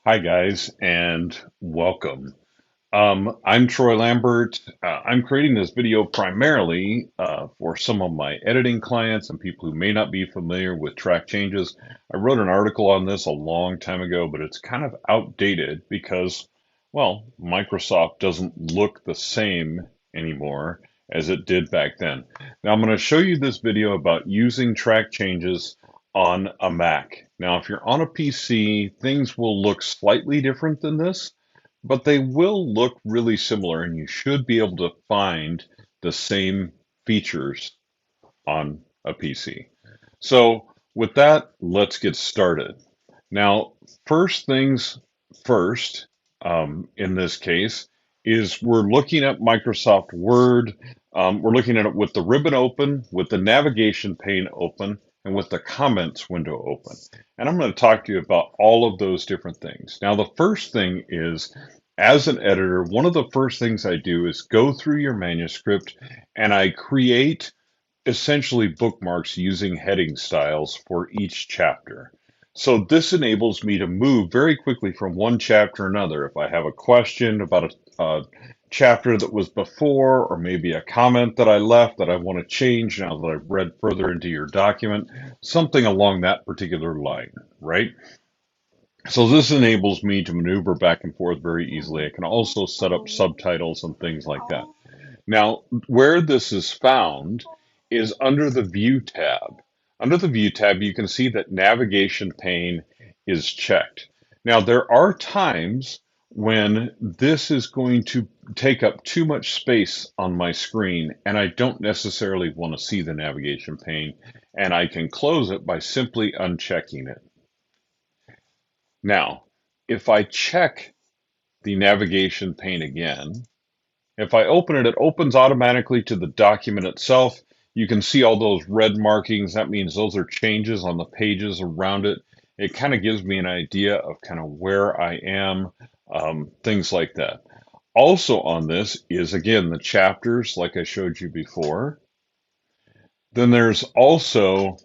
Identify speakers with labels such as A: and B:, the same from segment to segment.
A: Hi, guys, and welcome. I'm Troy Lambert. I'm creating this video primarily for some of my editing clients and people who may not be familiar with track changes. I wrote an article on this a long time ago, but it's kind of outdated because, well, Microsoft doesn't look the same anymore as it did back then. Now, I'm going to show you this video about using track changes on a Mac. Now, if you're on a PC, things will look slightly different than this, but they will look really similar, and you should be able to find the same features on a PC. So, with that, let's get started. Now, first things first, in this case, is we're looking at Microsoft Word. We're looking at it with the ribbon open, with the navigation pane open, and with the comments window open. And I'm going to talk to you about all of those different things. Now, the first thing is, as an editor, one of the first things I do is go through your manuscript and I create essentially bookmarks using heading styles for each chapter. So this enables me to move very quickly from one chapter to another. If I have a question about a chapter that was before, or maybe a comment that I left that I want to change now that I've read further into your document, something along that particular line, right? So this enables me to maneuver back and forth very easily. I can also set up subtitles and things like that. Now, where this is found is under the View tab. Under the View tab, you can see that navigation pane is checked. Now, there are times when this is going to take up too much space on my screen, and I don't necessarily want to see the navigation pane, and I can close it by simply unchecking it. Now, if I check the navigation pane again, if I open it, it opens automatically to the document itself. You can see all those red markings. That means those are changes on the pages around it. It kind of gives me an idea of kind of where I am, things like that. Also on this is, again, the chapters, like I showed you before. Then there's also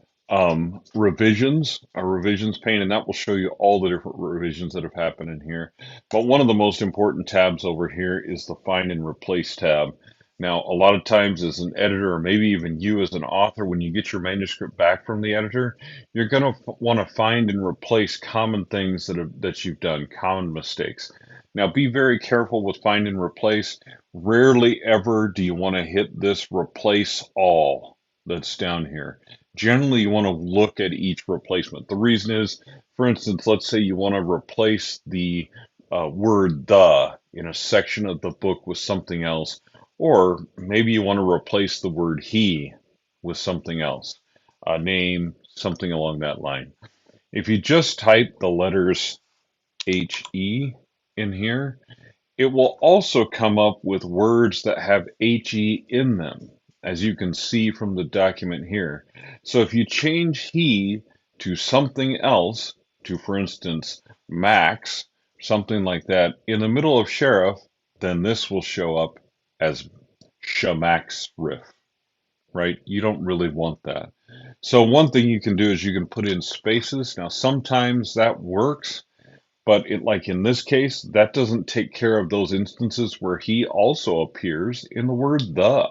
A: revisions, a revisions pane, and that will show you all the different revisions that have happened in here. But one of the most important tabs over here is the Find and Replace tab. Now, a lot of times as an editor, or maybe even you as an author, when you get your manuscript back from the editor, you're going to want to find and replace common things that you've done, common mistakes. Now, be very careful with Find and Replace. Rarely ever do you want to hit this Replace All that's down here. Generally, you want to look at each replacement. The reason is, for instance, let's say you want to replace the word the in a section of the book with something else, or maybe you want to replace the word he with something else, a name, something along that line. If you just type the letters HE in here, it will also come up with words that have HE in them, as you can see from the document here. So if you change he to something else, to, for instance, Max, something like that, in the middle of sheriff, then this will show up as Shamax Riff, right? You don't really want that. So one thing you can do is you can put in spaces. Now, sometimes that works, but like in this case, that doesn't take care of those instances where he also appears in the word the.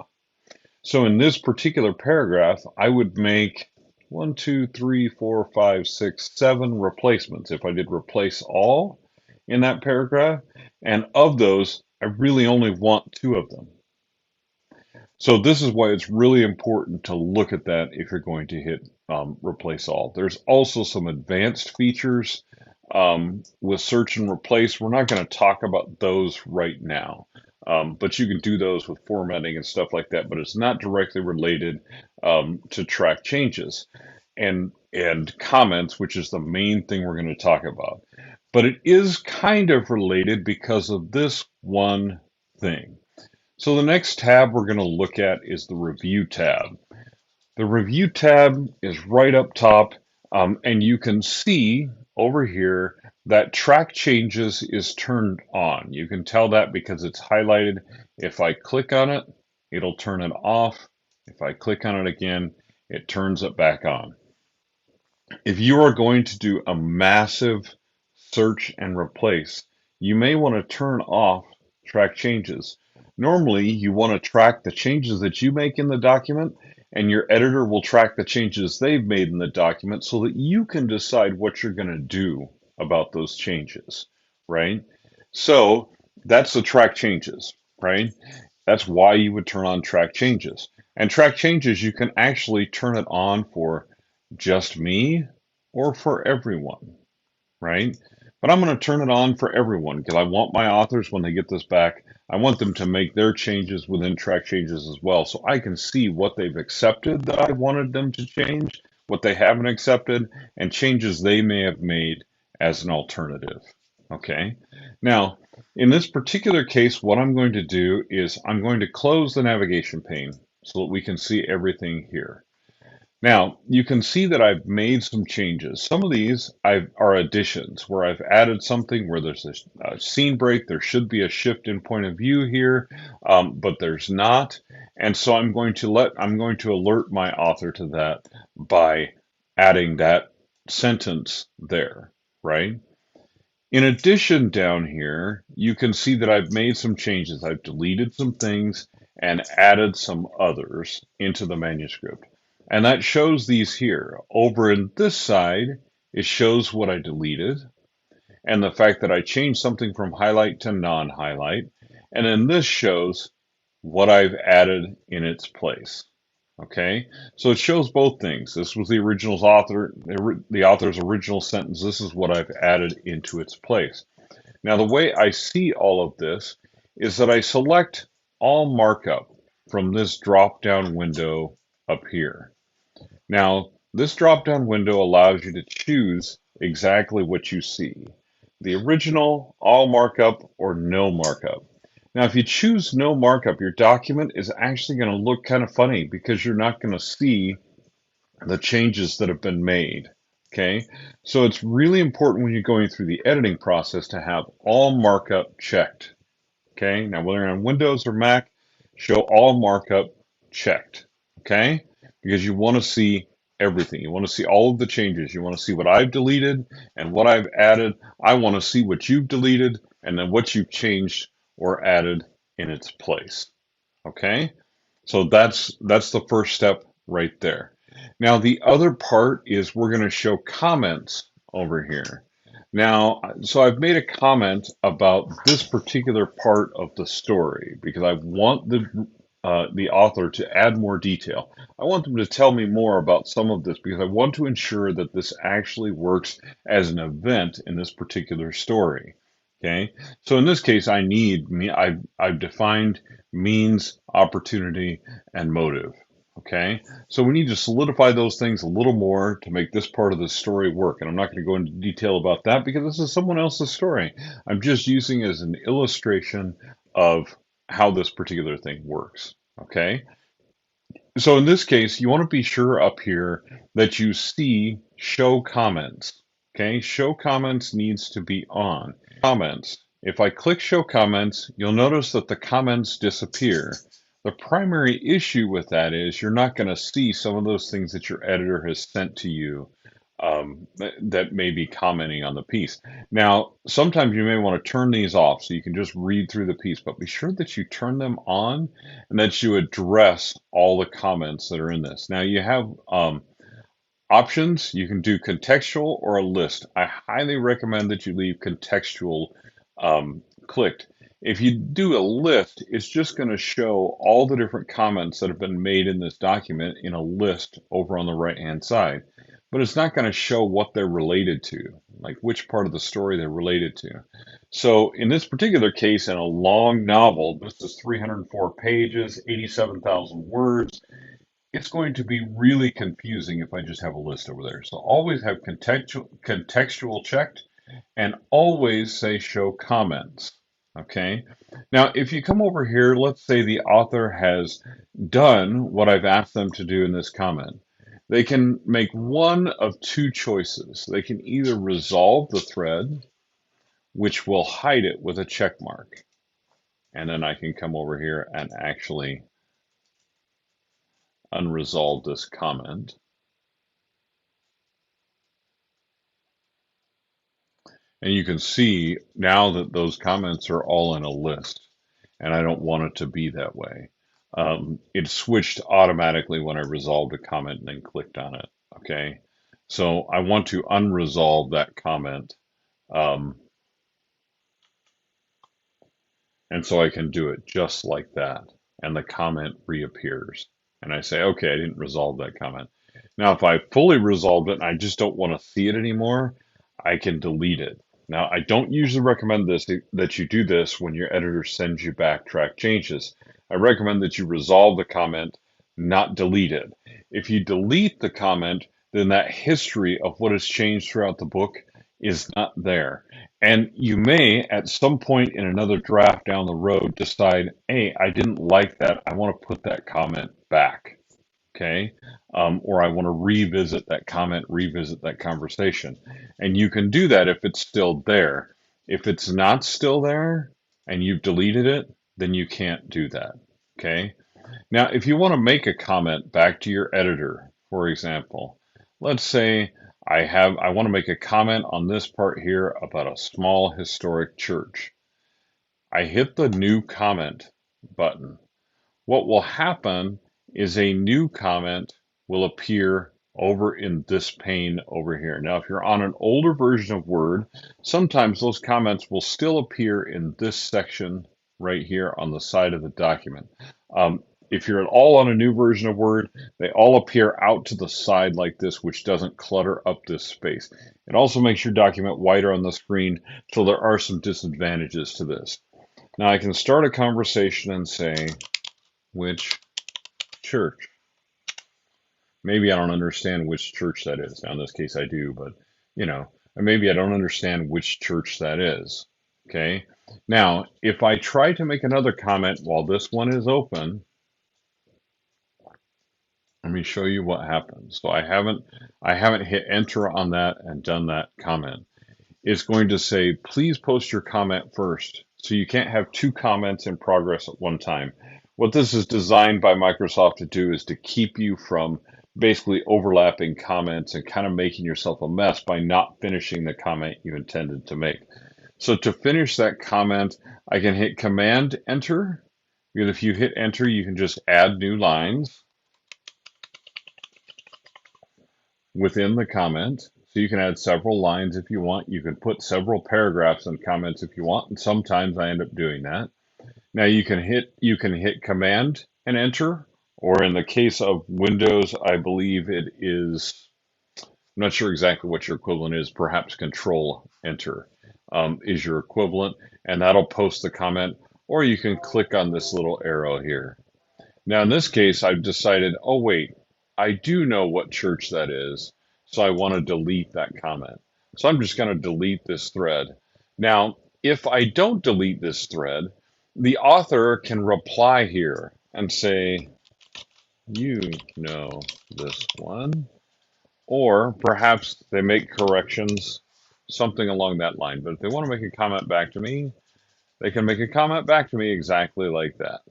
A: So in this particular paragraph, I would make 1, 2, 3, 4, 5, 6, 7 replacements if I did replace all in that paragraph. And of those, I really only want 2 of them. So this is why it's really important to look at that if you're going to hit replace all. There's also some advanced features with search and replace. We're not going to talk about those right now, but you can do those with formatting and stuff like that. But it's not directly related to track changes and comments, which is the main thing we're going to talk about. But it is kind of related because of this one thing. So the next tab we're going to look at is the Review tab. The Review tab is right up top, and you can see over here that Track Changes is turned on. You can tell that because it's highlighted. If I click on it, it'll turn it off. If I click on it again, it turns it back on. If you are going to do a massive search, and replace, you may want to turn off track changes. Normally, you want to track the changes that you make in the document, and your editor will track the changes they've made in the document so that you can decide what you're going to do about those changes, right? So that's the track changes, right? That's why you would turn on track changes. And track changes, you can actually turn it on for just me or for everyone, right? But I'm going to turn it on for everyone because I want my authors, when they get this back, I want them to make their changes within track changes as well. So I can see what they've accepted that I wanted them to change, what they haven't accepted, and changes they may have made as an alternative. Okay. Now, in this particular case, what I'm going to do is I'm going to close the navigation pane so that we can see everything here. Now, you can see that I've made some changes. Some of these are additions where I've added something where there's a scene break. There should be a shift in point of view here, but there's not. And so I'm going to alert my author to that by adding that sentence there, right? In addition, down here, you can see that I've made some changes. I've deleted some things and added some others into the manuscript. And that shows these here. Over in this side, it shows what I deleted and the fact that I changed something from highlight to non-highlight. And then this shows what I've added in its place. Okay, so it shows both things. This was the the author's original sentence. This is what I've added into its place. Now, the way I see all of this is that I select all markup from this drop-down window up here. Now, this drop-down window allows you to choose exactly what you see. The original, all markup, or no markup. Now, if you choose no markup, your document is actually going to look kind of funny because you're not going to see the changes that have been made. Okay, so it's really important when you're going through the editing process to have all markup checked. Okay, now whether you're on Windows or Mac, show all markup checked. Okay, because you want to see everything. You want to see all of the changes. You want to see what I've deleted and what I've added. I want to see what you've deleted and then what you've changed or added in its place. Okay, so that's the first step right there. Now the other part is we're going to show comments over here. Now, so I've made a comment about this particular part of the story because I want the author to add more detail. I want them to tell me more about some of this because I want to ensure that this actually works as an event in this particular story. Okay, so in this case, I've defined means, opportunity, and motive. Okay, so we need to solidify those things a little more to make this part of the story work. And I'm not going to go into detail about that because this is someone else's story. I'm just using it as an illustration of how this particular thing works. Okay, so in this case, you want to be sure up here that you see show comments. Okay, show comments needs to be on. Comments. If I click show comments, you'll notice that the comments disappear. The primary issue with that is you're not going to see some of those things that your editor has sent to you that may be commenting on the piece. Now, sometimes you may want to turn these off so you can just read through the piece, but be sure that you turn them on and that you address all the comments that are in this. Now, you have options. You can do contextual or a list. I highly recommend that you leave contextual clicked. If you do a list, it's just going to show all the different comments that have been made in this document in a list over on the right-hand side. But it's not going to show what they're related to, like which part of the story they're related to. So in this particular case, in a long novel, this is 304 pages, 87,000 words, it's going to be really confusing if I just have a list over there. So always have contextual checked and always say show comments. Okay. Now, if you come over here, let's say the author has done what I've asked them to do in this comment. They can make one of two choices. They can either resolve the thread, which will hide it with a check mark. And then I can come over here and actually unresolve this comment. And you can see now that those comments are all in a list, and I don't want it to be that way. It switched automatically when I resolved a comment and then clicked on it. Okay. So I want to unresolve that comment. Um, and so I can do it just like that. And the comment reappears. And I say, okay, I didn't resolve that comment. Now, if I fully resolved it and I just don't want to see it anymore, I can delete it. Now, I don't usually recommend this that you do this when your editor sends you back track changes. I recommend that you resolve the comment, not delete it. If you delete the comment, then that history of what has changed throughout the book is not there. And you may, at some point in another draft down the road, decide, hey, I didn't like that. I want to put that comment back. Okay. Or I want to revisit that comment, revisit that conversation. And you can do that if it's still there. If it's not still there and you've deleted it, then you can't do that. Okay. Now, if you want to make a comment back to your editor, for example, let's say I want to make a comment on this part here about a small historic church. I hit the new comment button. What will happen is a new comment will appear over in this pane over here. Now, if you're on an older version of Word, sometimes those comments will still appear in this section right here on the side of the document. If you're at all on a new version of Word, they all appear out to the side like this, which doesn't clutter up this space. It also makes your document wider on the screen, so there are some disadvantages to this. Now I can start a conversation and say, which church? Maybe I don't understand which church that is. Now in this case I do, but maybe I don't understand which church that is. Okay. Now, if I try to make another comment while this one is open, let me show you what happens. So I haven't hit enter on that and done that comment. It's going to say, please post your comment first. So you can't have two comments in progress at one time. What this is designed by Microsoft to do is to keep you from basically overlapping comments and kind of making yourself a mess by not finishing the comment you intended to make. So to finish that comment, I can hit Command Enter, because if you hit Enter, you can just add new lines within the comment. So you can add several lines if you want. You can put several paragraphs in comments if you want, and sometimes I end up doing that. Now you can hit Command and Enter, or in the case of Windows, I believe it is, I'm not sure exactly what your equivalent is, perhaps Control Enter is your equivalent, and that'll post the comment, or you can click on this little arrow here. Now in this case, I've decided, oh wait, I do know what church that is, so I want to delete that comment. So I'm just going to delete this thread. Now, if I don't delete this thread, the author can reply here and say, you know this one, or perhaps they make corrections, something along that line. But if they want to make a comment back to me, they can make a comment back to me exactly like that.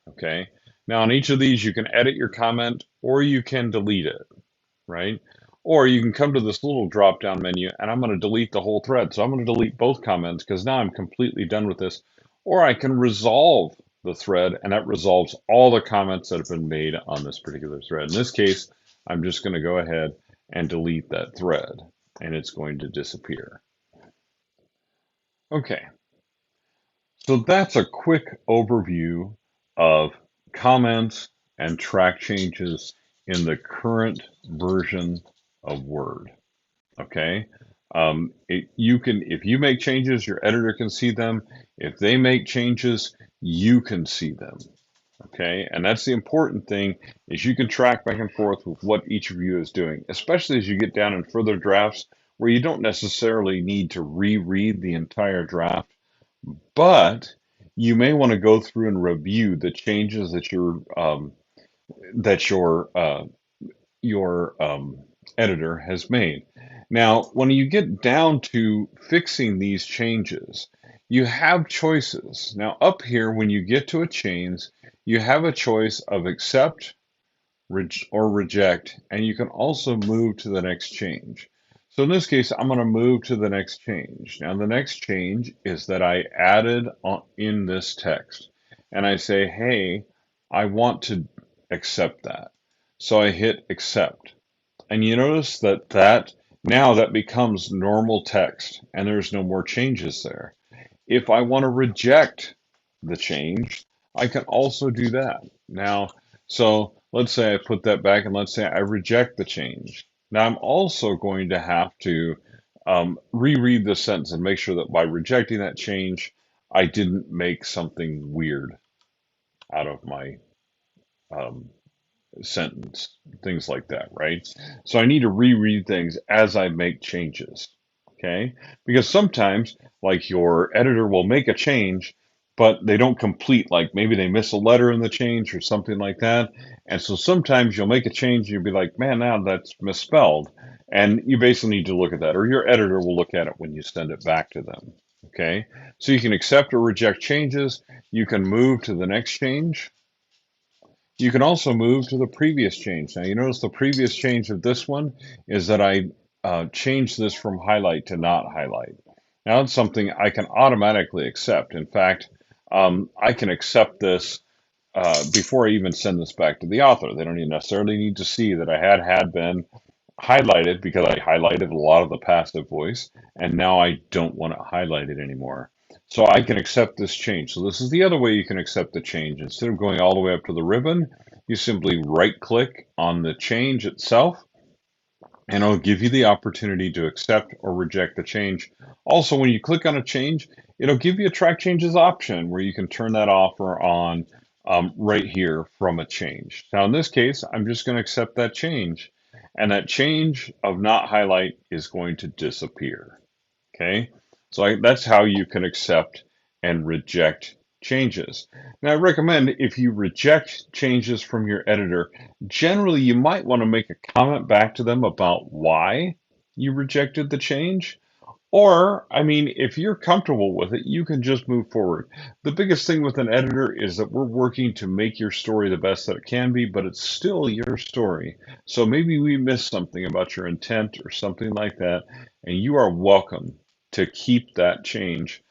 A: Okay. Now on each of these, you can edit your comment or you can delete it, right? Or you can come to this little drop down menu and I'm going to delete the whole thread. So I'm going to delete both comments because now I'm completely done with this. Or I can resolve the thread and that resolves all the comments that have been made on this particular thread. In this case, I'm just going to go ahead and delete that thread and it's going to disappear. Okay. So that's a quick overview of comments and track changes in the current version of Word. Okay. If you make changes, your editor can see them. If they make changes, you can see them. Okay. And that's the important thing is you can track back and forth with what each of you is doing, especially as you get down in further drafts where you don't necessarily need to reread the entire draft, but you may want to go through and review the changes that your editor has made. Now, when you get down to fixing these changes, you have choices. Now, up here, when you get to a change, you have a choice of accept or reject, and you can also move to the next change. So in this case, I'm going to move to the next change. Now, the next change is that I added in this text, and I say, hey, I want to accept that. So I hit accept. And you notice that now that becomes normal text, and there's no more changes there. If I want to reject the change, I can also do that. Now, so let's say I put that back and let's say I reject the change. Now I'm also going to have to reread the sentence and make sure that by rejecting that change, I didn't make something weird out of my um, sentence, things like that, right? So I need to reread things as I make changes, okay? Because sometimes, like your editor will make a change, but they don't complete, like maybe they miss a letter in the change or something like that. And so sometimes you'll make a change and you'll be like, man, now that's misspelled. And you basically need to look at that, or your editor will look at it when you send it back to them. Okay, so you can accept or reject changes. You can move to the next change. You can also move to the previous change. Now, you notice the previous change of this one is that I changed this from highlight to not highlight. Now, it's something I can automatically accept. In fact, I can accept this before I even send this back to the author. They don't even necessarily need to see that I had been highlighted because I highlighted a lot of the passive voice, and now I don't want it highlighted anymore. So I can accept this change. So this is the other way you can accept the change. Instead of going all the way up to the ribbon, you simply right click on the change itself, and it'll give you the opportunity to accept or reject the change. Also, when you click on a change, it'll give you a track changes option where you can turn that off or on right here from a change. Now, in this case, I'm just going to accept that change, and that change of not highlight is going to disappear. Okay, so that's how you can accept and reject changes. Now, I recommend if you reject changes from your editor, generally you might want to make a comment back to them about why you rejected the change. Or, I mean, if you're comfortable with it, you can just move forward. The biggest thing with an editor is that we're working to make your story the best that it can be, but it's still your story. So maybe we missed something about your intent or something like that, and you are welcome to keep that change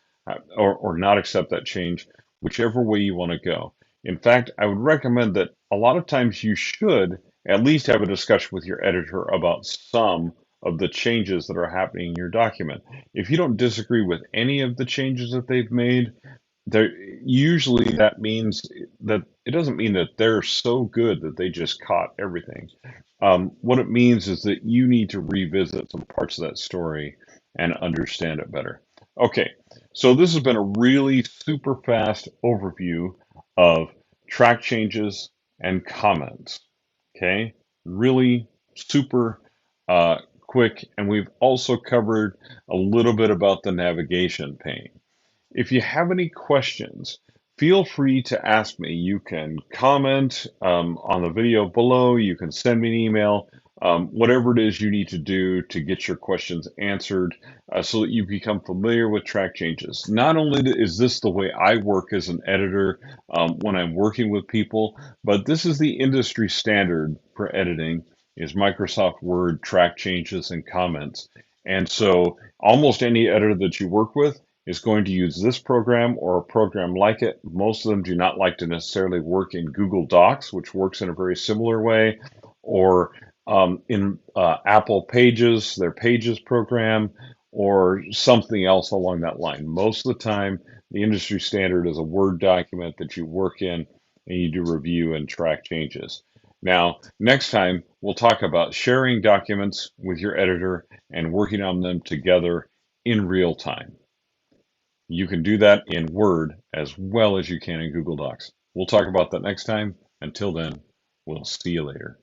A: or not accept that change, whichever way you want to go. In fact, I would recommend that a lot of times you should at least have a discussion with your editor about some of the changes that are happening in your document. If you don't disagree with any of the changes that they've made, there usually that means that it doesn't mean that they're so good that they just caught everything. What it means is that you need to revisit some parts of that story and understand it better. Okay, so this has been a really super fast overview of track changes and comments. Okay, really super quick, and we've also covered a little bit about the navigation pane. If you have any questions, feel free to ask me. You can comment on the video below, you can send me an email, whatever it is you need to do to get your questions answered so that you become familiar with track changes. Not only is this the way I work as an editor when I'm working with people, but this is the industry standard for editing is Microsoft Word track changes and comments. And so almost any editor that you work with is going to use this program or a program like it. Most of them do not like to necessarily work in Google Docs, which works in a very similar way, or in Apple Pages, their Pages program, or something else along that line. Most of the time, the industry standard is a Word document that you work in and you do review and track changes. Now, next time, we'll talk about sharing documents with your editor and working on them together in real time. You can do that in Word as well as you can in Google Docs. We'll talk about that next time. Until then, we'll see you later.